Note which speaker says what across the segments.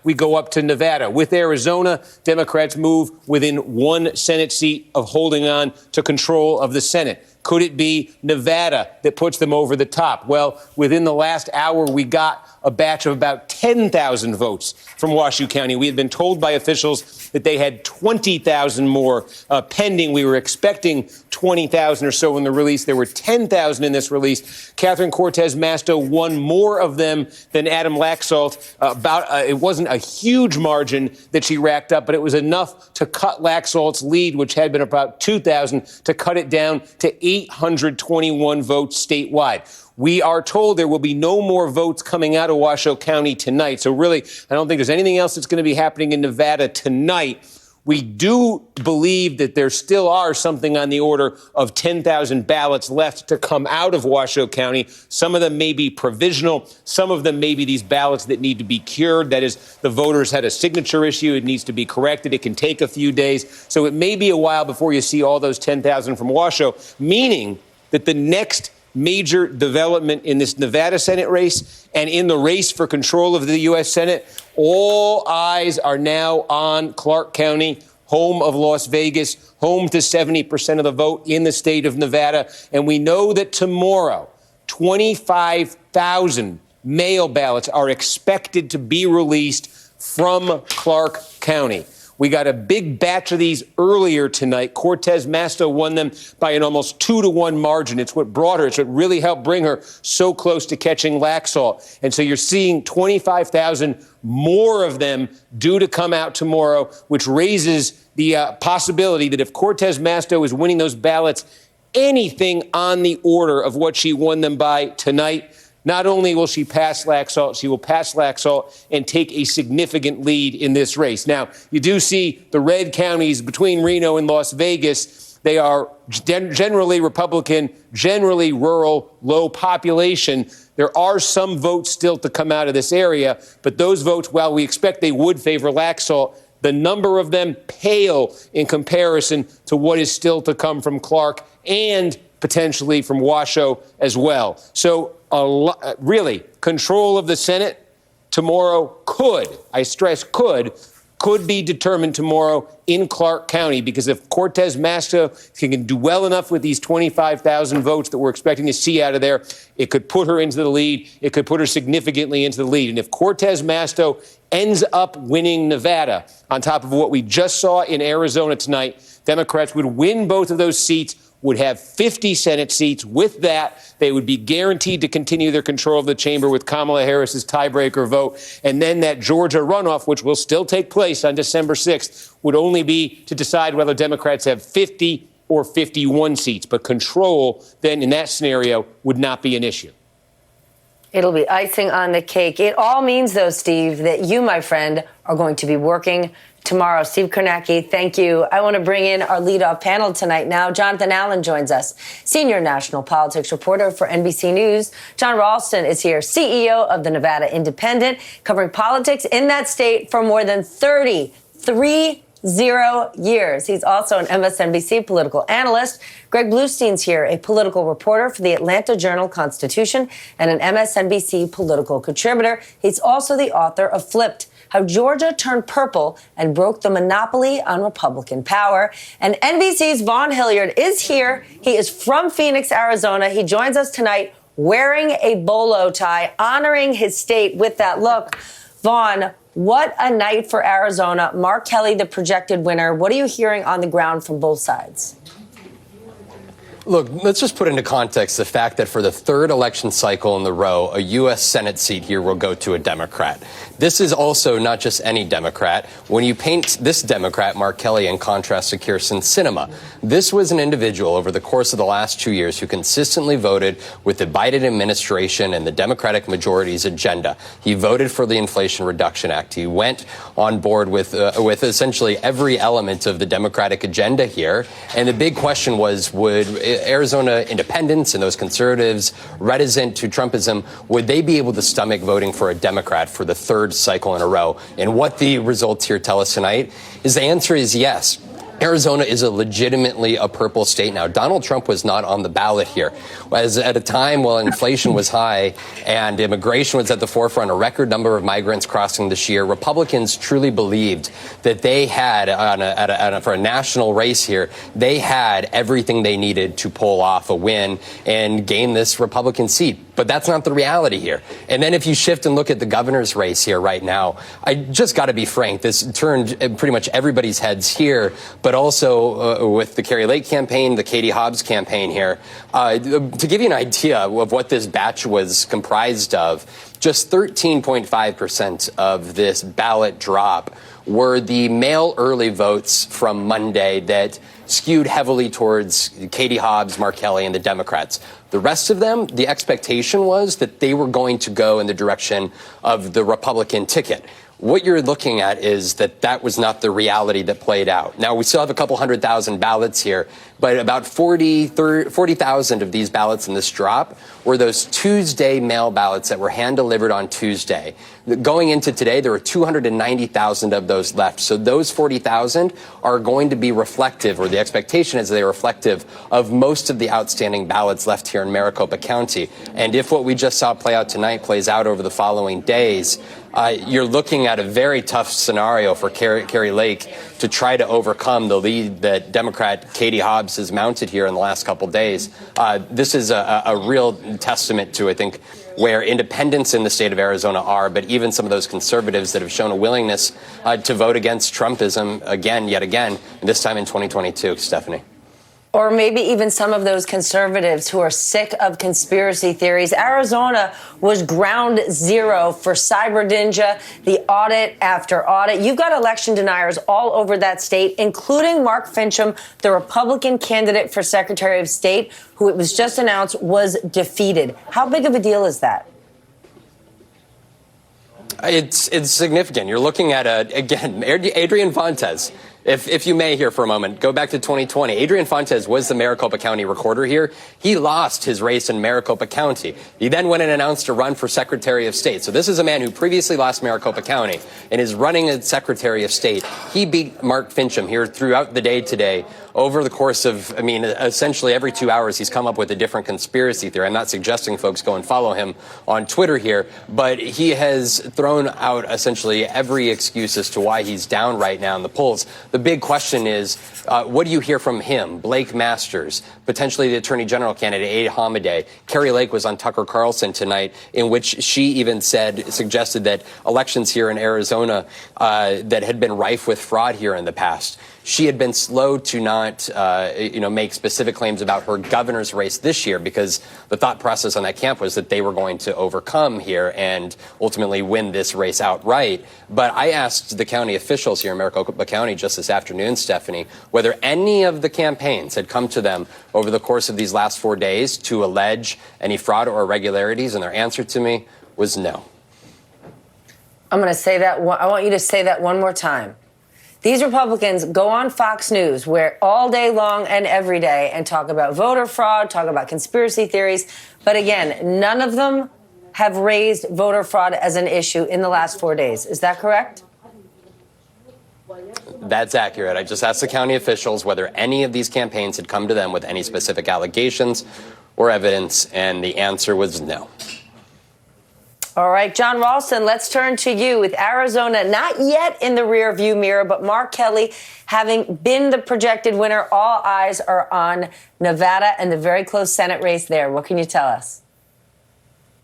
Speaker 1: we go up to Nevada. With Arizona, Democrats move within one Senate seat of holding on to control of the Senate. Could it be Nevada that puts them over the top? Well, within the last hour, we got a batch of about 10,000 votes from Washoe County. We had been told by officials that they had 20,000 more pending. We were expecting 20,000 or so in the release. There were 10,000 in this release. Catherine Cortez Masto won more of them than Adam Laxalt. It wasn't a huge margin that she racked up, but it was enough to cut Laxalt's lead, which had been about 2,000, to cut it down to 821 votes statewide. We are told there will be no more votes coming out of Washoe County tonight. So really, I don't think there's anything else that's going to be happening in Nevada tonight. We do believe that there still are something on the order of 10,000 ballots left to come out of Washoe County. Some of them may be provisional. Some of them may be these ballots that need to be cured. That is, the voters had a signature issue. It needs to be corrected. It can take a few days. So it may be a while before you see all those 10,000 from Washoe, meaning that the next major development in this Nevada Senate race and in the race for control of the U.S. Senate, all eyes are now on Clark County, home of Las Vegas, home to 70% of the vote in the state of Nevada. And we know that tomorrow, 25,000 mail ballots are expected to be released from Clark County. We got a big batch of these earlier tonight. Cortez Masto won them by an almost 2-to-1 margin. It's what brought her. It's what really helped bring her so close to catching Laxalt. And so you're seeing 25,000 more of them due to come out tomorrow, which raises the possibility that if Cortez Masto is winning those ballots, anything on the order of what she won them by tonight, not only will she pass Laxalt, she will pass Laxalt and take a significant lead in this race. Now, you do see the red counties between Reno and Las Vegas. They are generally Republican, generally rural, low population. There are some votes still to come out of this area, but those votes, while we expect they would favor Laxalt, the number of them pale in comparison to what is still to come from Clark and potentially from Washoe as well. So really, control of the Senate tomorrow could, I stress could be determined tomorrow in Clark County, because if Cortez Masto can do well enough with these 25,000 votes that we're expecting to see out of there, it could put her into the lead. It could put her significantly into the lead. And if Cortez Masto ends up winning Nevada, on top of what we just saw in Arizona tonight, Democrats would win both of those seats, would have 50 Senate seats. With that, they would be guaranteed to continue their control of the chamber with Kamala Harris's tiebreaker vote. And then that Georgia runoff, which will still take place on December 6th, would only be to decide whether Democrats have 50 or 51 seats. But control, then, in that scenario, would not be an issue.
Speaker 2: It'll be icing on the cake. It all means, though, Steve, that you, my friend, are going to be working tomorrow. Steve Kornacki, thank you. I want to bring in our leadoff panel tonight now. Jonathan Allen joins us, senior national politics reporter for NBC News. John Ralston is here, CEO of the Nevada Independent, covering politics in that state for more than 33 years. He's also an MSNBC political analyst. Greg Bluestein's here, a political reporter for the Atlanta Journal-Constitution and an MSNBC political contributor. He's also the author of Flipped: How Georgia Turned Purple and Broke the Monopoly on Republican Power. And NBC's Vaughn Hilliard is here. He is from Phoenix, Arizona. He joins us tonight wearing a bolo tie, honoring his state with that look. Vaughn, what a night for Arizona. Mark Kelly, the projected winner. What are you hearing on the ground from both sides?
Speaker 3: Look, let's just put into context the fact that for the third election cycle in a row, a U.S. Senate seat here will go to a Democrat. This is also not just any Democrat. When you paint this Democrat, Mark Kelly, in contrast to Kyrsten Sinema, this was an individual over the course of the last 2 years who consistently voted with the Biden administration and the Democratic majority's agenda. He voted for the Inflation Reduction Act. He went on board with essentially every element of the Democratic agenda here. And the big question was, would Arizona independents and those conservatives reticent to Trumpism, would they be able to stomach voting for a Democrat for the third cycle in a row? And what the results here tell us tonight is the answer is yes. Arizona is legitimately a purple state now. Donald Trump was not on the ballot here. As at a time while inflation was high and immigration was at the forefront, a record number of migrants crossing this year, Republicans truly believed that they had, for a national race here, they had everything they needed to pull off a win and gain this Republican seat. But that's not the reality here. And then if you shift and look at the governor's race here right now, I just got to be frank, this turned pretty much everybody's heads here, but also with the Kari Lake campaign, the Katie Hobbs campaign here. To give you an idea of what this batch was comprised of, just 13.5% of this ballot drop were the mail early votes from Monday that skewed heavily towards Katie Hobbs, Mark Kelly, and the Democrats. The rest of them, the expectation was that they were going to go in the direction of the Republican ticket. What you're looking at is that was not the reality that played out. Now, we still have a couple 100,000 ballots here, but about 40,000 of these ballots in this drop were those Tuesday mail ballots that were hand-delivered on Tuesday. Going into today, there were 290,000 of those left. So those 40,000 are going to be reflective, or the expectation is they're reflective of most of the outstanding ballots left here in Maricopa County. And if what we just saw play out tonight plays out over the following days, you're looking at a very tough scenario for Kari Lake to try to overcome the lead that Democrat Katie Hobbs has mounted here in the last couple days. This is a real testament to, I think, where independents in the state of Arizona are, but even some of those conservatives that have shown a willingness to vote against Trumpism yet again, this time in 2022, Stephanie.
Speaker 2: Or maybe even some of those conservatives who are sick of conspiracy theories. Arizona was ground zero for Cyber Ninja, the audit after audit. You've got election deniers all over that state, including Mark Finchem, the Republican candidate for Secretary of State, who it was just announced was defeated. How big of a deal is that?
Speaker 3: It's significant. You're looking at, again, Adrian Fontes. If you may here for a moment, go back to 2020. Adrian Fontes was the Maricopa County recorder here. He lost his race in Maricopa County. He then went and announced a run for Secretary of State. So this is a man who previously lost Maricopa County and is running as Secretary of State. He beat Mark Finchem here throughout the day today. Over the course of, essentially every 2 hours, he's come up with a different conspiracy theory. I'm not suggesting folks go and follow him on Twitter here, but he has thrown out essentially every excuse as to why he's down right now in the polls. The big question is, what do you hear from him, Blake Masters, potentially the Attorney General candidate, Aid Hamadeh? Kari Lake was on Tucker Carlson tonight, in which she even suggested that elections here in Arizona that had been rife with fraud here in the past. She had been slow to not, make specific claims about her governor's race this year because the thought process on that camp was that they were going to overcome here and ultimately win this race outright. But I asked the county officials here in Maricopa County just this afternoon, Stephanie, whether any of the campaigns had come to them over the course of these last 4 days to allege any fraud or irregularities, and their answer to me was no.
Speaker 2: I'm going to say that. I want you to say that one more time. These Republicans go on Fox News where all day long and every day and talk about voter fraud, talk about conspiracy theories. But again, none of them have raised voter fraud as an issue in the last 4 days. Is that correct?
Speaker 3: That's accurate. I just asked the county officials whether any of these campaigns had come to them with any specific allegations or evidence, and the answer was no.
Speaker 2: All right, John Ralston, let's turn to you with Arizona not yet in the rearview mirror, but Mark Kelly having been the projected winner. All eyes are on Nevada and the very close Senate race there. What can you tell us?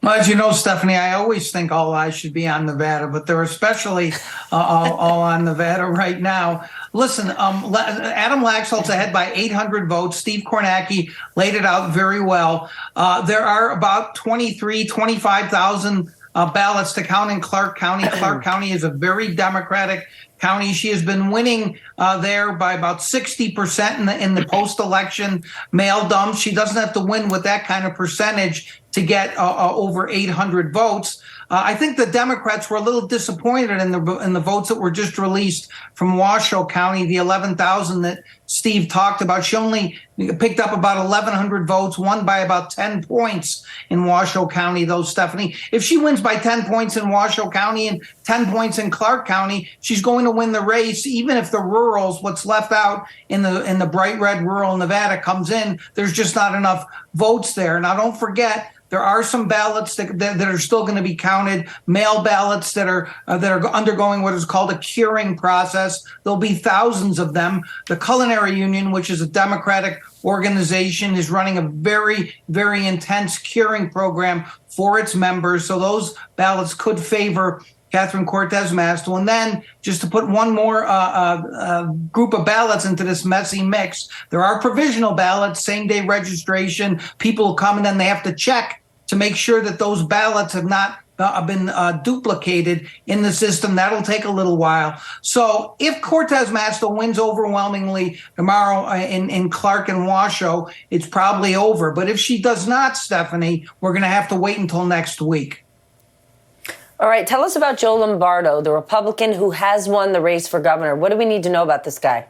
Speaker 4: Well, as you know, Stephanie, I always think all eyes should be on Nevada, but they're especially all on Nevada right now. Listen, Adam Laxalt's ahead by 800 votes. Steve Kornacki laid it out very well. There are about 25,000 ballots to count in Clark County. Clark County is a very Democratic county. She has been winning there by about 60% in the post-election mail dumps. She doesn't have to win with that kind of percentage to get over 800 votes. I think the Democrats were a little disappointed in the votes that were just released from Washoe County, the 11,000 that Steve talked about. She only picked up about 1,100 votes, won by about 10 points in Washoe County, though, Stephanie. If she wins by 10 points in Washoe County and 10 points in Clark County, she's going to win the race, even if the rurals, what's left out in the bright red rural Nevada, comes in. There's just not enough votes there. Now, don't forget, there are some ballots that are still going to be counted, mail ballots that are undergoing what is called a curing process. There'll be thousands of them. The Culinary Union, which is a Democratic organization, is running a very, very intense curing program for its members. So those ballots could favor Catherine Cortez Masto. And then, just to put one more group of ballots into this messy mix, there are provisional ballots, same-day registration. People come and then they have to check to make sure that those ballots have not been duplicated in the system. That'll take a little while. So if Cortez Masto wins overwhelmingly tomorrow in Clark and Washoe, it's probably over. But if she does not, Stephanie, we're going to have to wait until next week.
Speaker 2: All right, tell us about Joe Lombardo, the Republican who has won the race for governor. What do we need to know about this guy?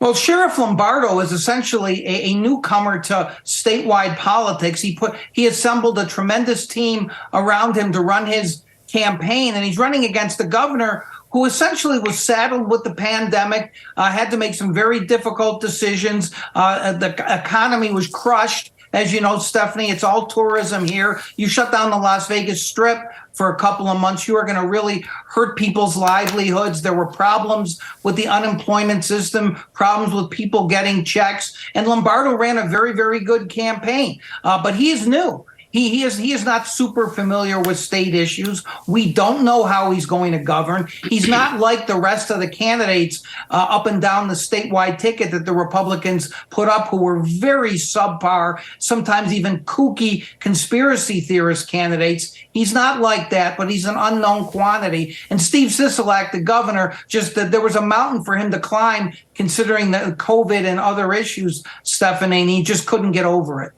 Speaker 4: Well, Sheriff Lombardo is essentially a newcomer to statewide politics. He assembled a tremendous team around him to run his campaign, and he's running against the governor who essentially was saddled with the pandemic, had to make some very difficult decisions. The economy was crushed. As you know, Stephanie, it's all tourism here. You shut down the Las Vegas Strip for a couple of months, you are going to really hurt people's livelihoods. There were problems with the unemployment system, problems with people getting checks. And Lombardo ran a very, very good campaign. But he is new. He is not super familiar with state issues. We don't know how he's going to govern. He's not like the rest of the candidates up and down the statewide ticket that the Republicans put up, who were very subpar, sometimes even kooky conspiracy theorist candidates. He's not like that, but he's an unknown quantity. And Steve Sisolak, the governor, there was a mountain for him to climb considering the COVID and other issues, Stephanie, and he just couldn't get over it.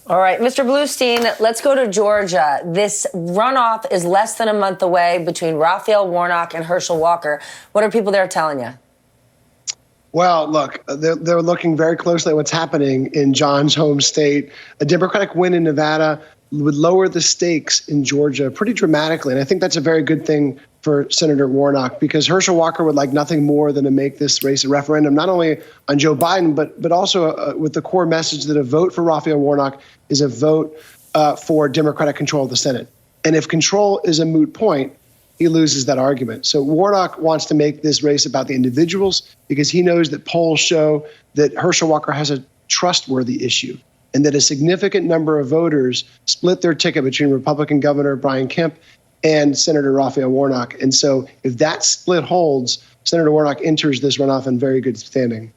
Speaker 2: All right, Mr. Bluestein, let's go to Georgia. This runoff is less than a month away between Raphael Warnock and Herschel Walker. What are people there telling you?
Speaker 5: Well, look, they're looking very closely at what's happening in John's home state. A Democratic win in Nevada would lower the stakes in Georgia pretty dramatically. And I think that's a very good thing for Senator Warnock, because Herschel Walker would like nothing more than to make this race a referendum, not only on Joe Biden, but also with the core message that a vote for Raphael Warnock is a vote for Democratic control of the Senate. And if control is a moot point, he loses that argument. So Warnock wants to make this race about the individuals because he knows that polls show that Herschel Walker has a trustworthy issue and that a significant number of voters split their ticket between Republican Governor Brian Kemp and Senator Raphael Warnock. And so if that split holds, Senator Warnock enters this runoff in very good standing.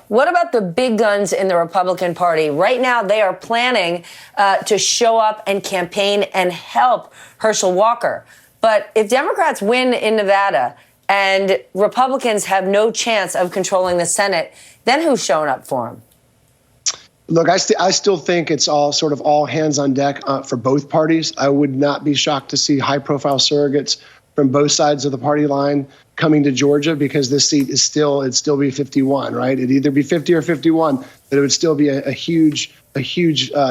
Speaker 2: What about the big guns in the Republican Party? Right now, they are planning to show up and campaign and help Herschel Walker. But if Democrats win in Nevada and Republicans have no chance of controlling the Senate, then who's showing up for them?
Speaker 5: Look, I still think it's all hands on deck for both parties. I would not be shocked to see high-profile surrogates from both sides of the party line coming to Georgia, because this seat is it'd still be 51, right? It'd either be 50 or 51, but it would still be a huge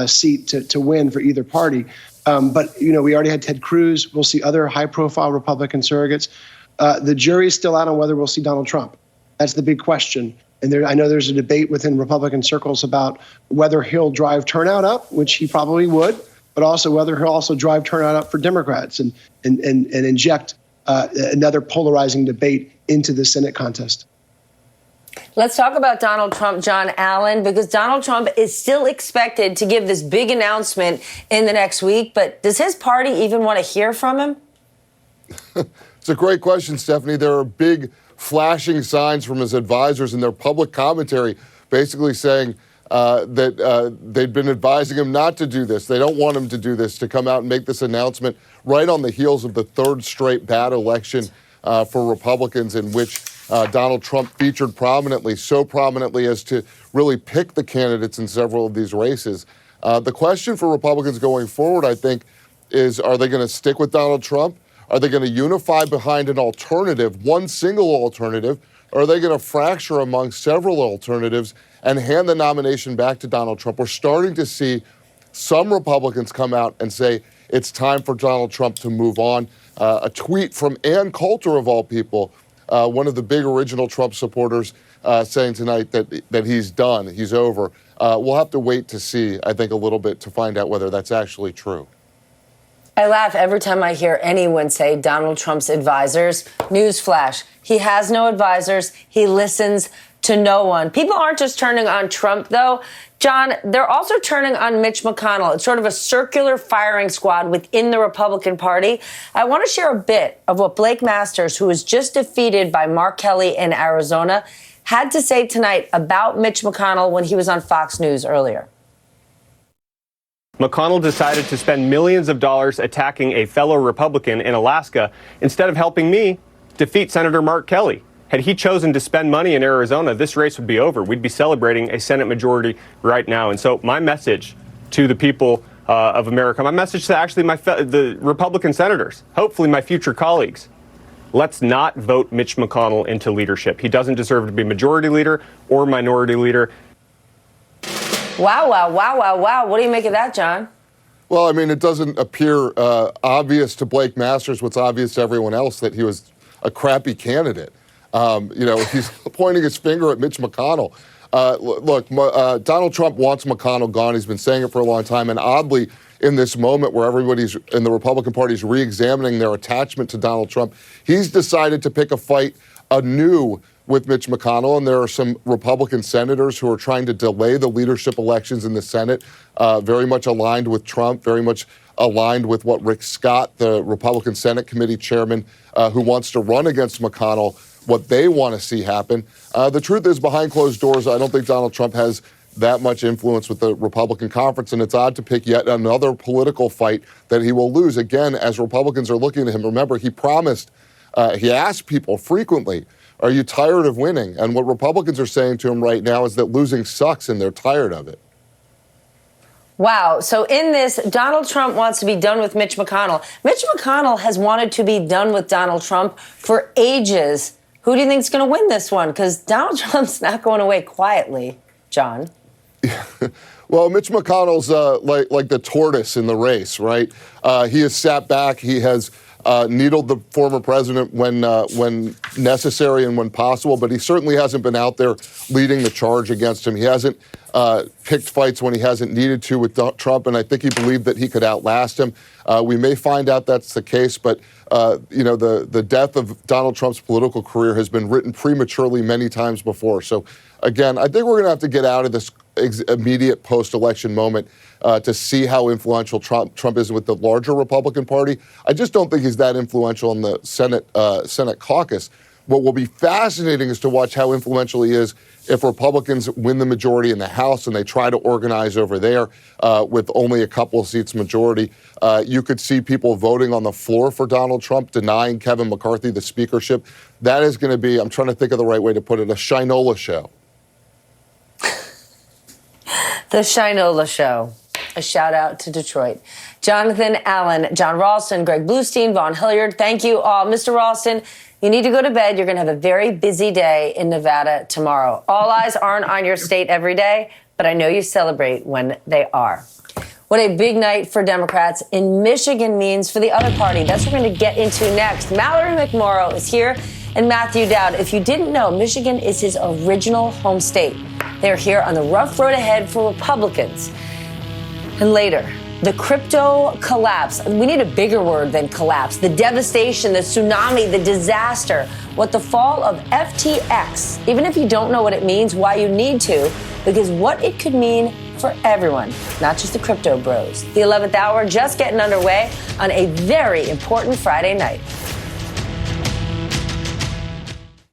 Speaker 5: seat to win for either party. But we already had Ted Cruz. We'll see other high-profile Republican surrogates. The jury is still out on whether we'll see Donald Trump. That's the big question. And I know there's a debate within Republican circles about whether he'll drive turnout up, which he probably would, but also whether he'll also drive turnout up for Democrats and inject another polarizing debate into the Senate contest.
Speaker 2: Let's talk about Donald Trump, John Allen, because Donald Trump is still expected to give this big announcement in the next week. But does his party even want to hear from him?
Speaker 6: It's a great question, Stephanie. There are big flashing signs from his advisors in their public commentary basically saying that they've been advising him not to do this. They don't want him to do this, to come out and make this announcement right on the heels of the third straight bad election for Republicans, in which Donald Trump featured prominently, so prominently as to really pick the candidates in several of these races. The question for Republicans going forward, I think, is are they going to stick with Donald Trump? Are they going to unify behind an alternative, one single alternative? Or are they going to fracture among several alternatives and hand the nomination back to Donald Trump? We're starting to see some Republicans come out and say it's time for Donald Trump to move on. A tweet from Ann Coulter, of all people, one of the big original Trump supporters, saying tonight that he's done, he's over. We'll have to wait to see, I think, a little bit to find out whether that's actually true.
Speaker 2: I laugh every time I hear anyone say Donald Trump's advisors. Newsflash, he has no advisors. He listens to no one. People aren't just turning on Trump, though. John, they're also turning on Mitch McConnell. It's sort of a circular firing squad within the Republican Party. I want to share a bit of what Blake Masters, who was just defeated by Mark Kelly in Arizona, had to say tonight about Mitch McConnell when he was on Fox News earlier.
Speaker 7: McConnell decided to spend millions of dollars attacking a fellow Republican in Alaska instead of helping me defeat Senator Mark Kelly. Had he chosen to spend money in Arizona, this race would be over. We'd be celebrating a Senate majority right now. And so my message to the people of America, my message to actually the Republican senators, hopefully my future colleagues, let's not vote Mitch McConnell into leadership. He doesn't deserve to be majority leader or minority leader.
Speaker 2: Wow, wow, wow, wow, wow. What do you make of that, John?
Speaker 6: Well, I mean, it doesn't appear obvious to Blake Masters what's obvious to everyone else, that he was a crappy candidate. He's pointing his finger at Mitch McConnell. Look, Donald Trump wants McConnell gone. He's been saying it for a long time. And oddly, in this moment where everybody's in the Republican Party is re-examining their attachment to Donald Trump, he's decided to pick a fight anew with Mitch McConnell, and there are some Republican senators who are trying to delay the leadership elections in the Senate, very much aligned with Trump, very much aligned with what Rick Scott, the Republican Senate Committee chairman, who wants to run against McConnell, what they want to see happen. The truth is, behind closed doors, I don't think Donald Trump has that much influence with the Republican conference, and it's odd to pick yet another political fight that he will lose. Again, as Republicans are looking at him, remember, he promised, he asked people frequently, are you tired of winning? And what Republicans are saying to him right now is that losing sucks and they're tired of it.
Speaker 2: Wow. So in this, Donald Trump wants to be done with Mitch McConnell. Mitch McConnell has wanted to be done with Donald Trump for ages. Who do you think is going to win this one? Because Donald Trump's not going away quietly, John.
Speaker 6: Well, Mitch McConnell's like the tortoise in the race, right? He has sat back. He has needled the former president when necessary and when possible, but he certainly hasn't been out there leading the charge against him. He hasn't picked fights when he hasn't needed to with Trump, and I think he believed that he could outlast him. We may find out that's the case, but the death of Donald Trump's political career has been written prematurely many times before. So, again, I think we're going to have to get out of this immediate post-election moment to see how influential Trump is with the larger Republican Party. I just don't think he's that influential in the Senate caucus. What will be fascinating is to watch how influential he is if Republicans win the majority in the House and they try to organize over there with only a couple of seats majority. You could see people voting on the floor for Donald Trump, denying Kevin McCarthy the speakership. That is going to be, I'm trying to think of the right way to put it, a Shinola show.
Speaker 2: The Shinola Show. A shout out to Detroit. Jonathan Allen, John Ralston, Greg Bluestein, Vaughn Hilliard, thank you all. Mr. Ralston, you need to go to bed. You're going to have a very busy day in Nevada tomorrow. All eyes aren't on your state every day, but I know you celebrate when they are. What a big night for Democrats in Michigan means for the other party. That's what we're going to get into next. Mallory McMorrow is here, and Matthew Dowd. If you didn't know, Michigan is his original home state. They're here on the rough road ahead for Republicans. And later, the crypto collapse. We need a bigger word than collapse. The devastation, the tsunami, the disaster. What the fall of FTX, even if you don't know what it means, why you need to, because what it could mean for everyone, not just the crypto bros. The 11th hour just getting underway on a very important Friday night.